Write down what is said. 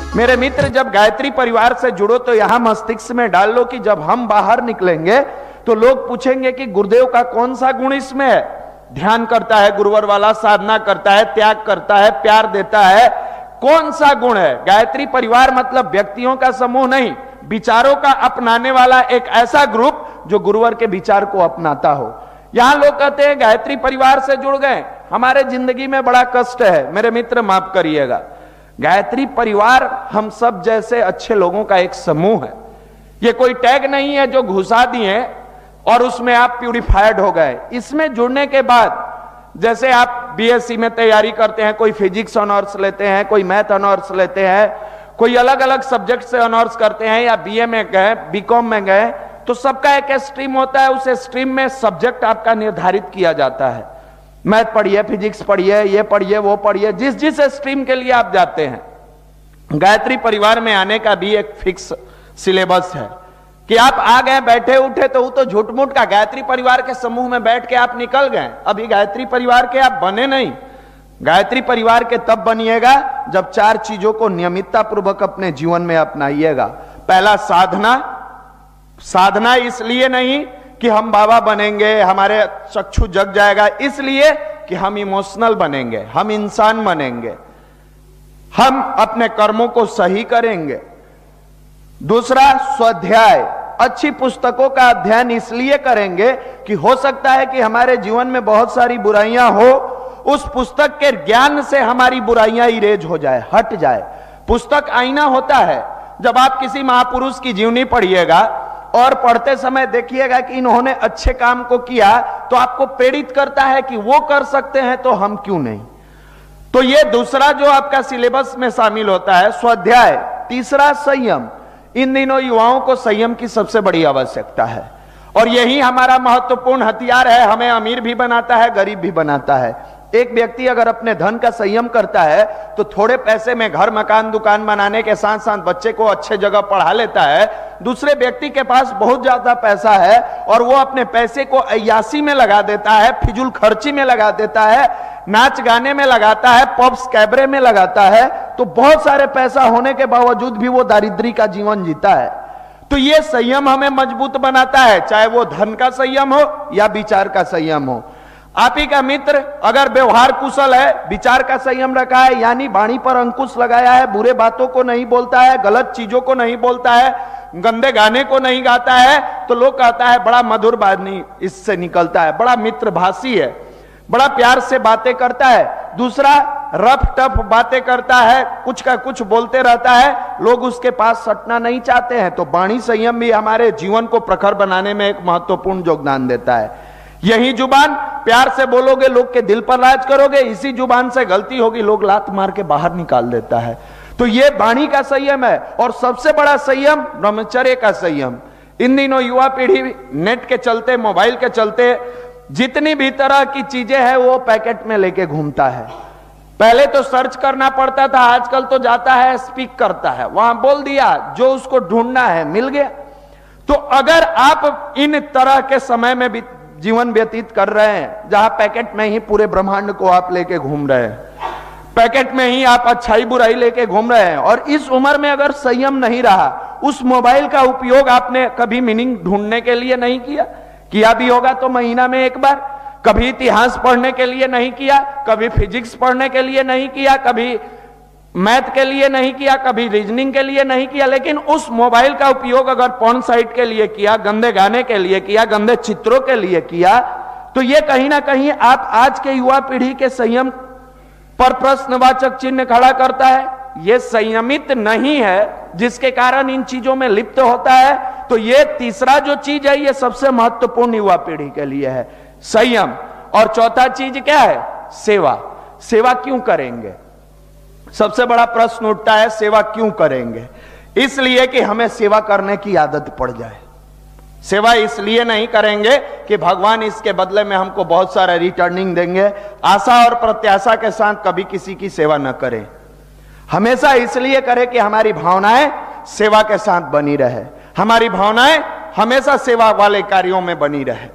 मेरे मित्र, जब गायत्री परिवार से जुड़ो तो यहां मस्तिष्क में डाल लो कि जब हम बाहर निकलेंगे तो लोग पूछेंगे कि गुरुदेव का कौन सा गुण इसमें है। ध्यान करता है गुरुवर वाला, साधना करता है, त्याग करता है, प्यार देता है, कौन सा गुण है। गायत्री परिवार मतलब व्यक्तियों का समूह नहीं, विचारों का अपनाने वाला एक ऐसा ग्रुप जो गुरुवर के विचार को अपनाता हो। यहां लोग कहते हैं गायत्री परिवार से जुड़ गए, हमारे जिंदगी में बड़ा कष्ट है। मेरे मित्र माफ करिएगा, गायत्री परिवार हम सब जैसे अच्छे लोगों का एक समूह है। ये कोई टैग नहीं है जो घुसा दिए और उसमें आप प्यूरिफाइड हो गए। इसमें जुड़ने के बाद जैसे आप बीएससी में तैयारी करते हैं, कोई फिजिक्स ऑनर्स लेते हैं, कोई मैथ ऑनर्स लेते हैं, कोई अलग अलग सब्जेक्ट से ऑनर्स करते हैं, या बीए में गए, बीकॉम में गए, तो सबका एक स्ट्रीम होता है। उस स्ट्रीम में सब्जेक्ट आपका निर्धारित किया जाता है। मैथ पढ़िए, फिजिक्स पढ़िए, ये पढ़िए, वो पढ़िए, जिस जिस स्ट्रीम के लिए आप जाते हैं। गायत्री परिवार में आने का भी एक फिक्स सिलेबस है कि आप आ गए, बैठे उठे तो वो तो झूठ मूठ का। गायत्री परिवार के समूह में बैठ के आप निकल गए, अभी गायत्री परिवार के आप बने नहीं। गायत्री परिवार के तब बनिएगा जब 4 चीजों को नियमितता पूर्वक अपने जीवन में अपनाइएगा। पहला, साधना। साधना इसलिए नहीं कि हम बाबा बनेंगे, हमारे चक्षु जग जाएगा, इसलिए कि हम इमोशनल बनेंगे, हम इंसान बनेंगे, हम अपने कर्मों को सही करेंगे। दूसरा, स्वाध्याय। अच्छी पुस्तकों का अध्ययन इसलिए करेंगे कि हो सकता है कि हमारे जीवन में बहुत सारी बुराइयां हो, उस पुस्तक के ज्ञान से हमारी बुराइयां इरेज हो जाए, हट जाए। पुस्तक आईना होता है। जब आप किसी महापुरुष की जीवनी पढ़िएगा और पढ़ते समय देखिएगा कि इन्होंने अच्छे काम को किया, तो आपको प्रेरित करता है कि वो कर सकते हैं तो हम क्यों नहीं। तो ये दूसरा जो आपका सिलेबस में शामिल होता है, स्वाध्याय। तीसरा, संयम। इन दिनों युवाओं को संयम की सबसे बड़ी आवश्यकता है और यही हमारा महत्वपूर्ण हथियार है। हमें अमीर भी बनाता है, गरीब भी बनाता है। एक व्यक्ति अगर अपने धन का संयम करता है तो थोड़े पैसे में घर, मकान, दुकान बनाने के साथ साथ बच्चे को अच्छे जगह पढ़ा लेता है। दूसरे व्यक्ति के पास बहुत ज्यादा पैसा है और वो अपने पैसे को अय्यासी में लगा देता है, फिजूल खर्ची में लगा देता है, नाच गाने में लगाता है, पब्स कैबरे में लगाता है, तो बहुत सारे पैसा होने के बावजूद भी वो दारिद्री का जीवन जीता है। तो ये संयम हमें मजबूत बनाता है, चाहे वो धन का संयम हो या विचार का संयम हो। आप ही का मित्र अगर व्यवहार कुशल है, विचार का संयम रखा है, यानी वाणी पर अंकुश लगाया है, बुरे बातों को नहीं बोलता है, गलत चीजों को नहीं बोलता है, गंदे गाने को नहीं गाता है, तो लोग कहता है बड़ा मधुर वाणी इससे निकलता है, बड़ा मित्रभाषी है, बड़ा प्यार से बातें करता है। दूसरा, रफ टफ बातें करता है, कुछ का कुछ बोलते रहता है, लोग उसके पास सटना नहीं चाहते हैं। तो वाणी संयम भी हमारे जीवन को प्रखर बनाने में एक महत्वपूर्ण योगदान देता है। यही जुबान, प्यार से बोलोगे लोग के दिल पर राज करोगे, इसी जुबान से गलती होगी लोग लात मार के बाहर निकाल देता है। तो ये वाणी का संयम है। और सबसे बड़ा संयम ब्रह्मचर्य का संयम। इन दिनों युवा पीढ़ी नेट के चलते, मोबाइल के चलते जितनी भी तरह की चीजें हैं वो पैकेट में लेके घूमता है। पहले तो सर्च करना पड़ता था, आजकल तो जाता है, स्पीक करता है, वहां बोल दिया, जो उसको ढूंढना है मिल गया। तो अगर आप इन तरह के समय में भी जीवन व्यतीत कर रहे हैं जहां पैकेट में ही पूरे ब्रह्मांड को आप लेके घूम रहे हैं, पैकेट में ही आप अच्छाई बुराई लेके घूम रहे हैं, और इस उम्र में अगर संयम नहीं रहा, उस मोबाइल का उपयोग आपने कभी मीनिंग ढूंढने के लिए नहीं किया भी होगा तो महीना में एक बार, कभी इतिहास पढ़ने के लिए नहीं किया, कभी फिजिक्स पढ़ने के लिए नहीं किया, कभी मैथ के लिए नहीं किया, कभी रीजनिंग के लिए नहीं किया, लेकिन उस मोबाइल का उपयोग अगर पॉर्न साइट के लिए किया, गंदे गाने के लिए किया, गंदे चित्रों के लिए किया, तो ये कहीं ना कहीं आप आज के युवा पीढ़ी के संयम पर प्रश्नवाचक चिन्ह खड़ा करता है। ये संयमित नहीं है जिसके कारण इन चीजों में लिप्त होता है। तो ये तीसरा जो चीज है ये सबसे महत्वपूर्ण युवा पीढ़ी के लिए है, संयम। और चौथा चीज क्या है? सेवा। सेवा क्यों करेंगे? सबसे बड़ा प्रश्न उठता है, सेवा क्यों करेंगे? इसलिए कि हमें सेवा करने की आदत पड़ जाए। सेवा इसलिए नहीं करेंगे कि भगवान इसके बदले में हमको बहुत सारा रिटर्निंग देंगे। आशा और प्रत्याशा के साथ कभी किसी की सेवा न करें। हमेशा इसलिए करें कि हमारी भावनाएं सेवा के साथ बनी रहे, हमारी भावनाएं हमेशा सेवा वाले कार्यों में बनी रहे।